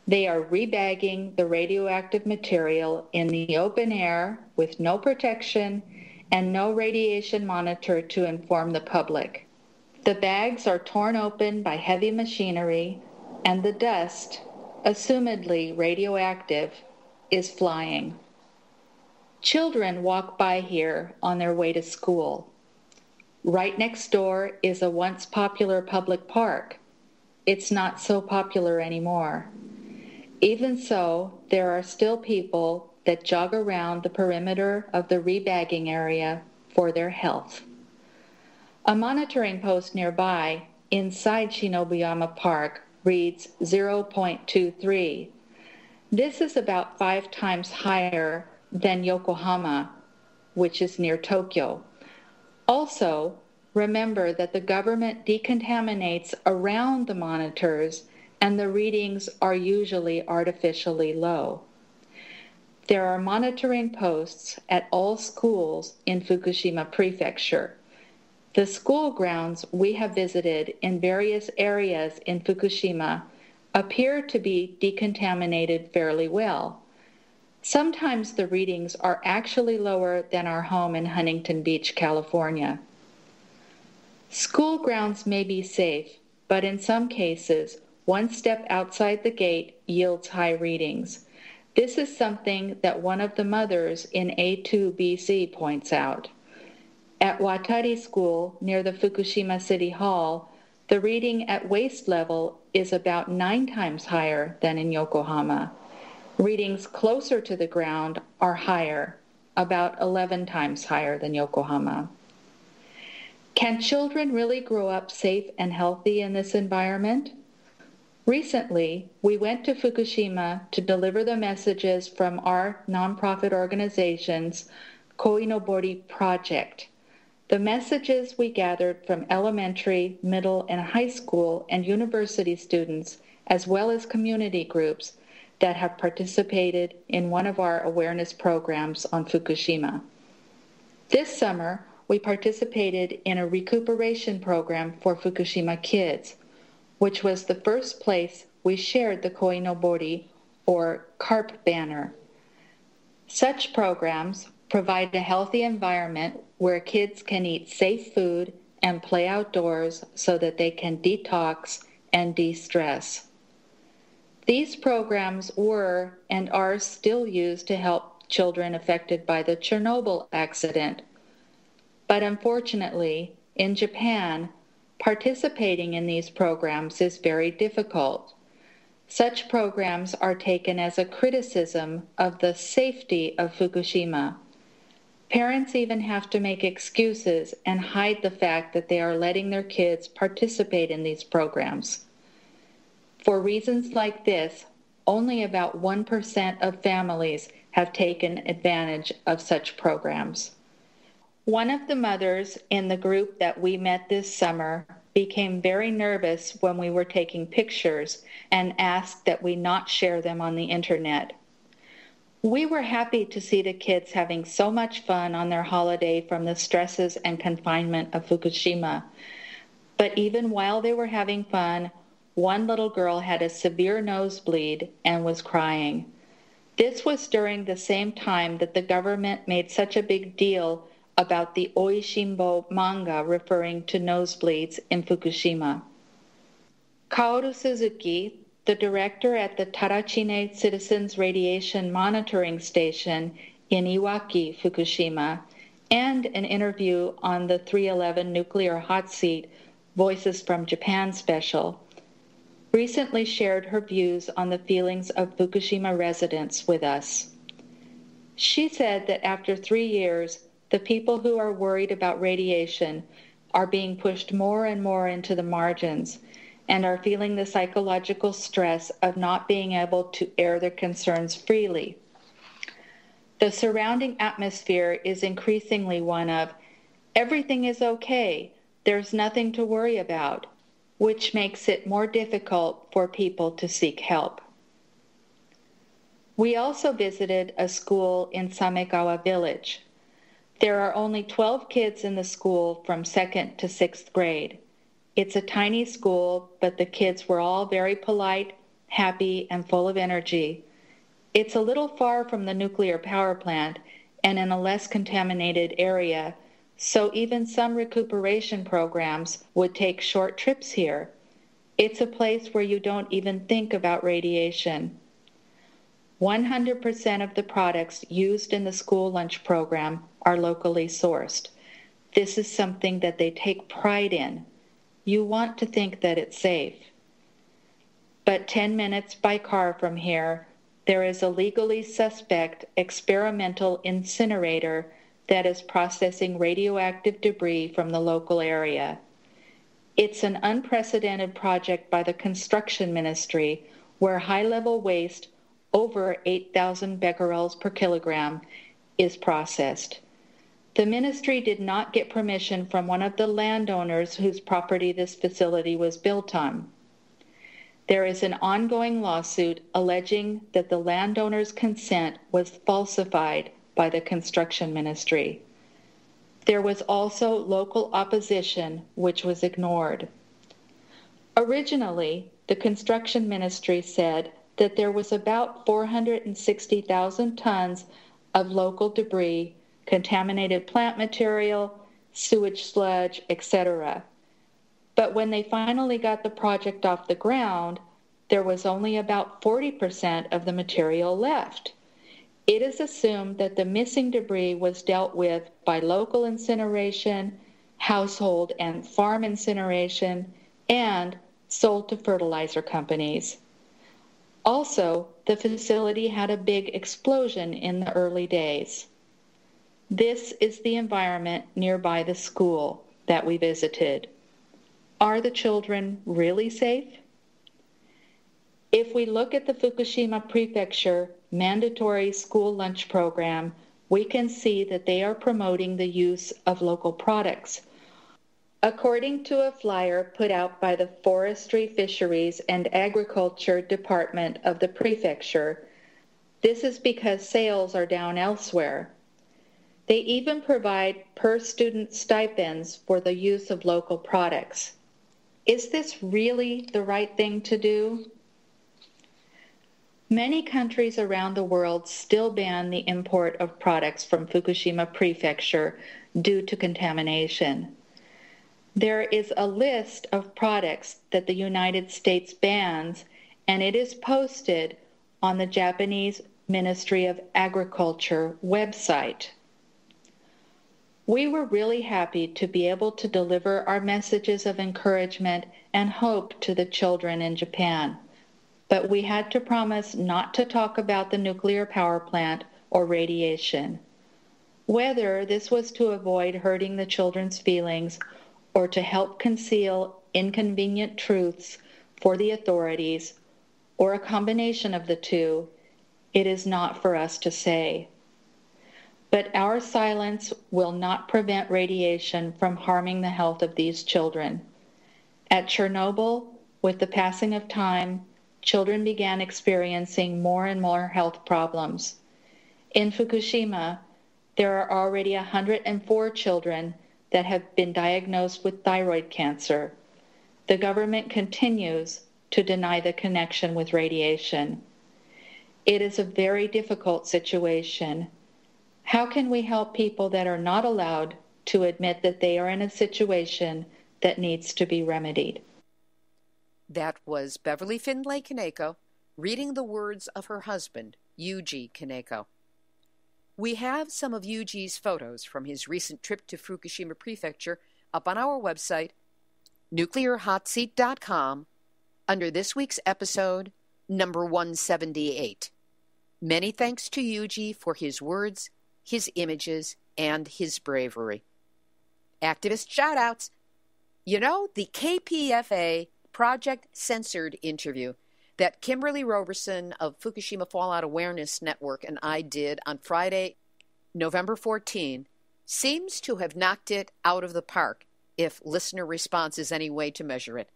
They are rebagging the radioactive material in the open air with no protection and no radiation monitor to inform the public. The bags are torn open by heavy machinery, and the dust, assumedly radioactive, is flying. Children walk by here on their way to school. Right next door is a once popular public park. It's not so popular anymore. Even so, there are still people that jog around the perimeter of the rebagging area for their health. A monitoring post nearby, inside Shinobuyama Park, reads 0.23. This is about 5 times higher than Yokohama, which is near Tokyo. Also, remember that the government decontaminates around the monitors and the readings are usually artificially low. There are monitoring posts at all schools in Fukushima Prefecture. The school grounds we have visited in various areas in Fukushima appear to be decontaminated fairly well. Sometimes the readings are actually lower than our home in Huntington Beach, California. School grounds may be safe, but in some cases, one step outside the gate yields high readings. This is something that one of the mothers in A2BC points out. At Watari School, near the Fukushima City Hall, the reading at waist level is about 9 times higher than in Yokohama. Readings closer to the ground are higher, about 11 times higher than Yokohama. Can children really grow up safe and healthy in this environment? Recently, we went to Fukushima to deliver the messages from our nonprofit organization's Koinobori project. The messages we gathered from elementary, middle, and high school and university students, as well as community groups that have participated in one of our awareness programs on Fukushima. This summer, we participated in a recuperation program for Fukushima kids, which was the first place we shared the Koinobori, or CARP banner. Such programs provide a healthy environment where kids can eat safe food and play outdoors so that they can detox and de-stress. These programs were and are still used to help children affected by the Chernobyl accident. But unfortunately, in Japan, participating in these programs is very difficult. Such programs are taken as a criticism of the safety of Fukushima. Parents even have to make excuses and hide the fact that they are letting their kids participate in these programs. For reasons like this, only about 1% of families have taken advantage of such programs. One of the mothers in the group that we met this summer became very nervous when we were taking pictures and asked that we not share them on the internet. We were happy to see the kids having so much fun on their holiday from the stresses and confinement of Fukushima. But even while they were having fun, one little girl had a severe nosebleed and was crying. This was during the same time that the government made such a big deal about the Oishimbo manga referring to nosebleeds in Fukushima. Kaoru Suzuki, the director at the Tarachine Citizens Radiation Monitoring Station in Iwaki, Fukushima, and an interview on the 311 Nuclear Hotseat Voices from Japan special, recently shared her views on the feelings of Fukushima residents with us. She said that after 3 years, the people who are worried about radiation are being pushed more and more into the margins and are feeling the psychological stress of not being able to air their concerns freely. The surrounding atmosphere is increasingly one of, everything is okay, there's nothing to worry about, which makes it more difficult for people to seek help. We also visited a school in Samegawa Village. There are only 12 kids in the school from 2nd to 6th grade. It's a tiny school, but the kids were all very polite, happy, and full of energy. It's a little far from the nuclear power plant and in a less contaminated area, so even some recuperation programs would take short trips here. It's a place where you don't even think about radiation. 100% of the products used in the school lunch program are locally sourced. This is something that they take pride in. You want to think that it's safe. But 10 minutes by car from here, there is a legally suspect experimental incinerator that is processing radioactive debris from the local area. It's an unprecedented project by the construction ministry where high-level waste over 8,000 becquerels per kilogram is processed. The ministry did not get permission from one of the landowners whose property this facility was built on. There is an ongoing lawsuit alleging that the landowner's consent was falsified by the construction ministry. There was also local opposition, which was ignored. Originally, the construction ministry said that there was about 460,000 tons of local debris, contaminated plant material, sewage sludge, etc. But when they finally got the project off the ground, there was only about 40% of the material left. It is assumed that the missing debris was dealt with by local incineration, household and farm incineration, and sold to fertilizer companies. Also, the facility had a big explosion in the early days. This is the environment nearby the school that we visited. Are the children really safe? If we look at the Fukushima Prefecture mandatory school lunch program, we can see that they are promoting the use of local products. According to a flyer put out by the Forestry, Fisheries, and Agriculture Department of the Prefecture, this is because sales are down elsewhere. They even provide per-student stipends for the use of local products. Is this really the right thing to do? Many countries around the world still ban the import of products from Fukushima Prefecture due to contamination. There is a list of products that the United States bans, and it is posted on the Japanese Ministry of Agriculture website. We were really happy to be able to deliver our messages of encouragement and hope to the children in Japan, but we had to promise not to talk about the nuclear power plant or radiation. Whether this was to avoid hurting the children's feelings or to help conceal inconvenient truths for the authorities, or a combination of the two, it is not for us to say. But our silence will not prevent radiation from harming the health of these children. At Chernobyl, with the passing of time, children began experiencing more and more health problems. In Fukushima, there are already 104 children that have been diagnosed with thyroid cancer. The government continues to deny the connection with radiation. It is a very difficult situation. How can we help people that are not allowed to admit that they are in a situation that needs to be remedied? That was Beverly Findlay-Kaneko reading the words of her husband, Yuji Kaneko. We have some of Yuji's photos from his recent trip to Fukushima Prefecture up on our website, nuclearhotseat.com, under this week's episode, number 178. Many thanks to Yuji for his words, his images, and his bravery. Activist shout-outs. You know, the KPFA Project Censored interview that Kimberly Roberson of Fukushima Fallout Awareness Network and I did on Friday, November 14, seems to have knocked it out of the park, if listener response is any way to measure it.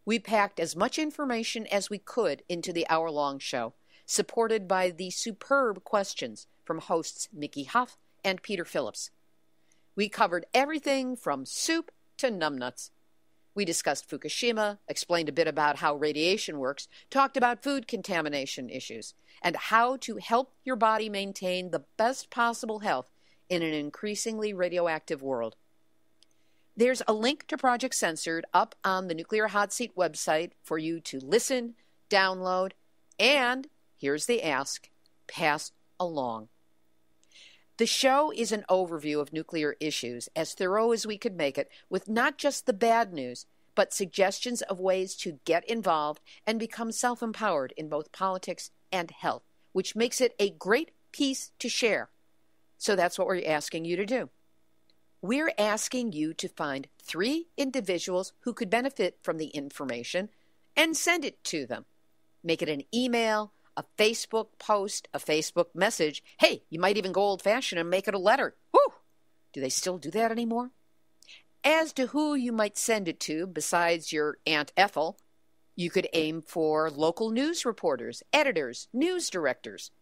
We packed as much information as we could into the hour-long show, supported by the superb questions from hosts Mickey Huff and Peter Phillips. We covered everything from soup to NUMNUTZ. We discussed Fukushima, explained a bit about how radiation works, talked about food contamination issues, and how to help your body maintain the best possible health in an increasingly radioactive world. There's a link to Project Censored up on the Nuclear Hot Seat website for you to listen, download, and, here's the ask, pass along. The show is an overview of nuclear issues, as thorough as we could make it, with not just the bad news, but suggestions of ways to get involved and become self-empowered in both politics and health, which makes it a great piece to share. So that's what we're asking you to do. We're asking you to find 3 individuals who could benefit from the information and send it to them. Make it an email, a Facebook post, a Facebook message. Hey, you might even go old-fashioned and make it a letter. Whew! Do they still do that anymore? As to who you might send it to, besides your Aunt Ethel, you could aim for local news reporters, editors, news directors,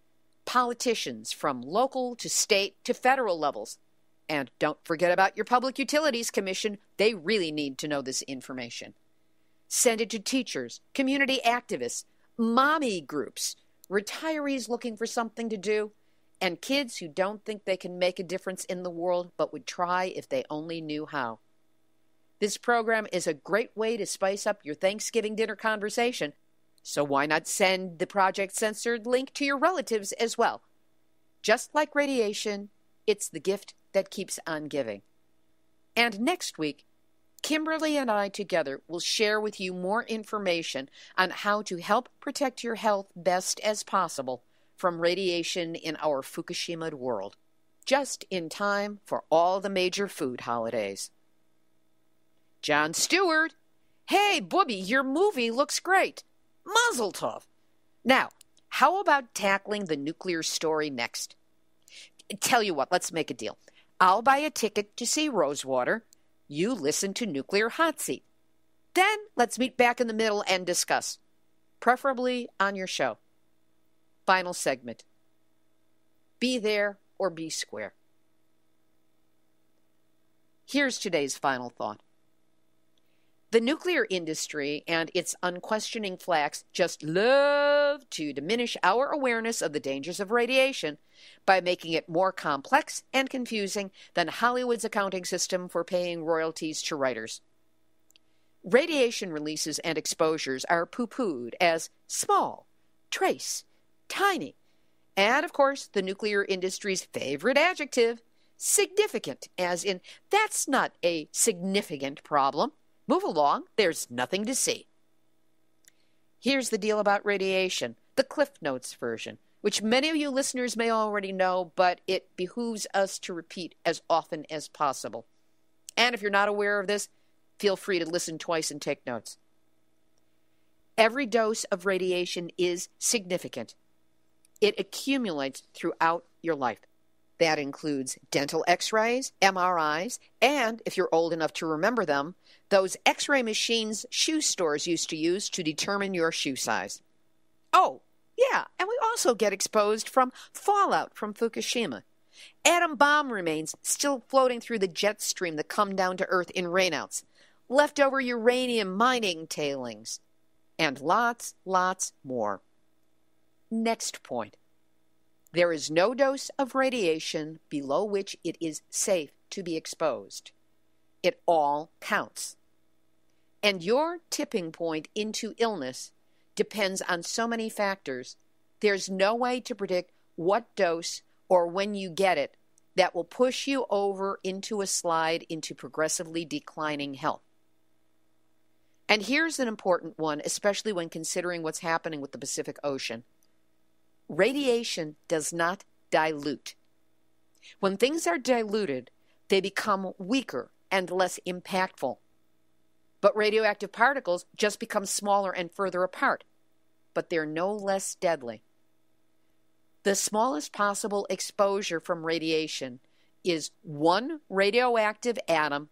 politicians from local to state to federal levels. And don't forget about your Public Utilities Commission. They really need to know this information. Send it to teachers, community activists, mommy groups, retirees looking for something to do, and kids who don't think they can make a difference in the world but would try if they only knew how. This program is a great way to spice up your Thanksgiving dinner conversation, so why not send the Project Censored link to your relatives as well? Just like radiation, it's the gift that keeps on giving. And next week, Kimberly and I together will share with you more information on how to help protect your health best as possible from radiation in our Fukushima world, just in time for all the major food holidays. John Stewart, hey, Booby, your movie looks great. Mazel tov. Now, how about tackling the nuclear story next? Tell you what, let's make a deal. I'll buy a ticket to see Rosewater. You listen to Nuclear Hot Seat. Then let's meet back in the middle and discuss, preferably on your show. Final segment. Be there or be square. Here's today's final thought. The nuclear industry and its unquestioning flacks just love to diminish our awareness of the dangers of radiation by making it more complex and confusing than Hollywood's accounting system for paying royalties to writers. Radiation releases and exposures are poo-pooed as small, trace, tiny, and, of course, the nuclear industry's favorite adjective, significant, as in, that's not a significant problem. Move along, there's nothing to see. Here's the deal about radiation, the Cliff Notes version, which many of you listeners may already know, but it behooves us to repeat as often as possible. And if you're not aware of this, feel free to listen twice and take notes. Every dose of radiation is significant. It accumulates throughout your life. That includes dental x-rays, MRIs, and, if you're old enough to remember them, those x-ray machines shoe stores used to use to determine your shoe size. Oh, Yeah, and we also get exposed from fallout from Fukushima. Atom bomb remains still floating through the jet stream that come down to Earth in rainouts. Leftover uranium mining tailings. And lots more. Next point. There is no dose of radiation below which it is safe to be exposed. It all counts. And your tipping point into illness depends on so many factors. There's no way to predict what dose or when you get it that will push you over into a slide into progressively declining health. And here's an important one, especially when considering what's happening with the Pacific Ocean. Radiation does not dilute. When things are diluted, they become weaker and less impactful. But radioactive particles just become smaller and further apart, but they're no less deadly. The smallest possible exposure from radiation is one radioactive atom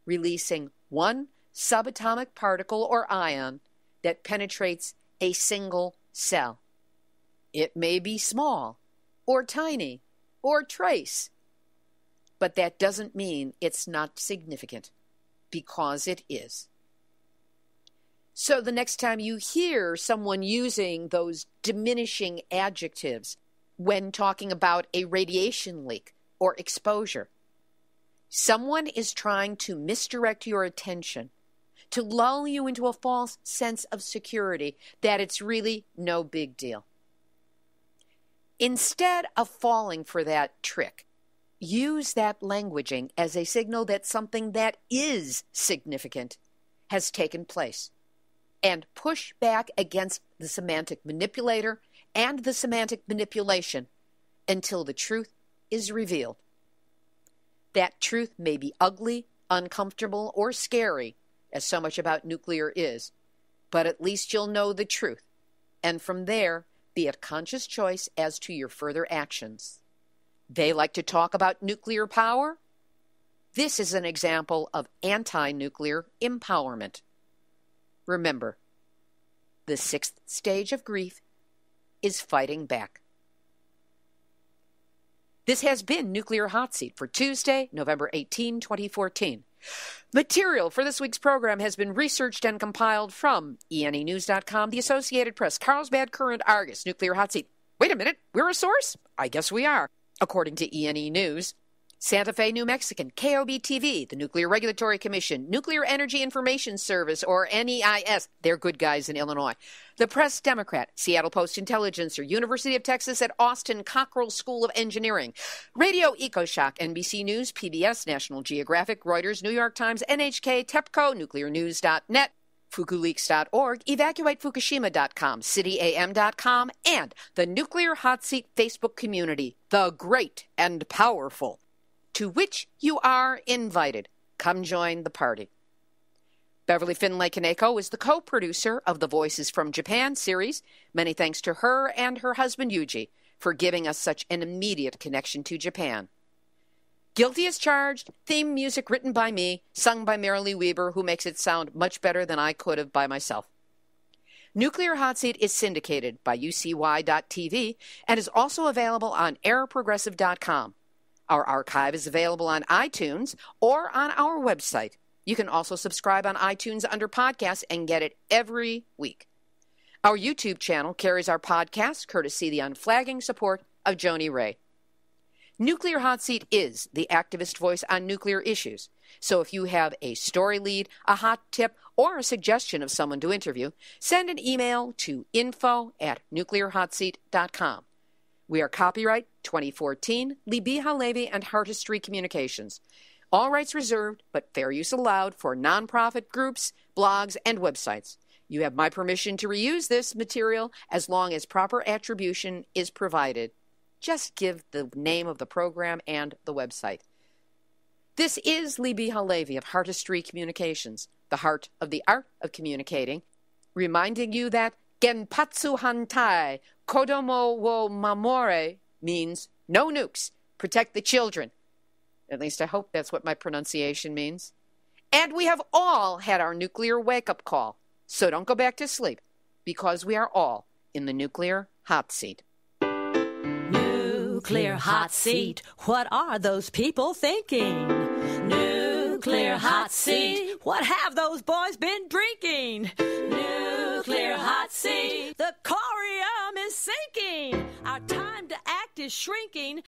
releasing one subatomic particle or ion that penetrates a single cell. It may be small, or tiny, or trace, but that doesn't mean it's not significant, because it is. So the next time you hear someone using those diminishing adjectives when talking about a radiation leak or exposure, someone is trying to misdirect your attention, to lull you into a false sense of security that it's really no big deal. Instead of falling for that trick, use that languaging as a signal that something that is significant has taken place, and push back against the semantic manipulator and the semantic manipulation until the truth is revealed. That truth may be ugly, uncomfortable, or scary, as so much about nuclear is, but at least you'll know the truth, and from there, be a conscious choice as to your further actions. They like to talk about nuclear power? This is an example of anti-nuclear empowerment. Remember, the sixth stage of grief is fighting back. This has been Nuclear Hot Seat for Tuesday, November 18, 2014. Material for this week's program has been researched and compiled from ENEnews.com, The Associated Press, Carlsbad Current, Argus, Nuclear Hot Seat. Wait a minute, we're a source? I guess we are, according to ENE News. Santa Fe, New Mexican, KOB-TV, the Nuclear Regulatory Commission, Nuclear Energy Information Service, or NEIS, they're good guys in Illinois. The Press Democrat, Seattle Post-Intelligencer, University of Texas at Austin Cockrell School of Engineering, Radio EcoShock, NBC News, PBS, National Geographic, Reuters, New York Times, NHK, TEPCO, NuclearNews.net, FukuLeaks.org, EvacuateFukushima.com, CityAM.com, and the Nuclear Hot Seat Facebook community, the great and powerful, to which you are invited. Come join the party. Beverly Findlay-Kaneko is the co-producer of the Voices from Japan series. Many thanks to her and her husband Yuji for giving us such an immediate connection to Japan. Guilty as Charged, theme music written by me, sung by Marilee Weber, who makes it sound much better than I could have by myself. Nuclear Hot Seat is syndicated by UCY.TV and is also available on airprogressive.com. Our archive is available on iTunes or on our website. You can also subscribe on iTunes under podcasts and get it every week. Our YouTube channel carries our podcast, courtesy the unflagging support of Joni Ray. Nuclear Hot Seat is the activist voice on nuclear issues. So if you have a story lead, a hot tip, or a suggestion of someone to interview, send an email to info@nuclearhotseat.com. We are copyright 2014, Libbe HaLevy and Heartistry Communications. All rights reserved, but fair use allowed for nonprofit groups, blogs, and websites. You have my permission to reuse this material as long as proper attribution is provided. Just give the name of the program and the website. This is Libbe HaLevy of Heartistry Communications, the heart of the art of communicating, reminding you that Genpatsu Hantai Kodomo wo Mamore means no nukes, protect the children. At least I hope that's what my pronunciation means. And we have all had our nuclear wake-up call, so don't go back to sleep, because we are all in the Nuclear Hot Seat. Nuclear hot seat, what are those people thinking? Nuclear hot seat, what have those boys been drinking? Nuclear hot seat, the corium is sinking. Our time to act is shrinking.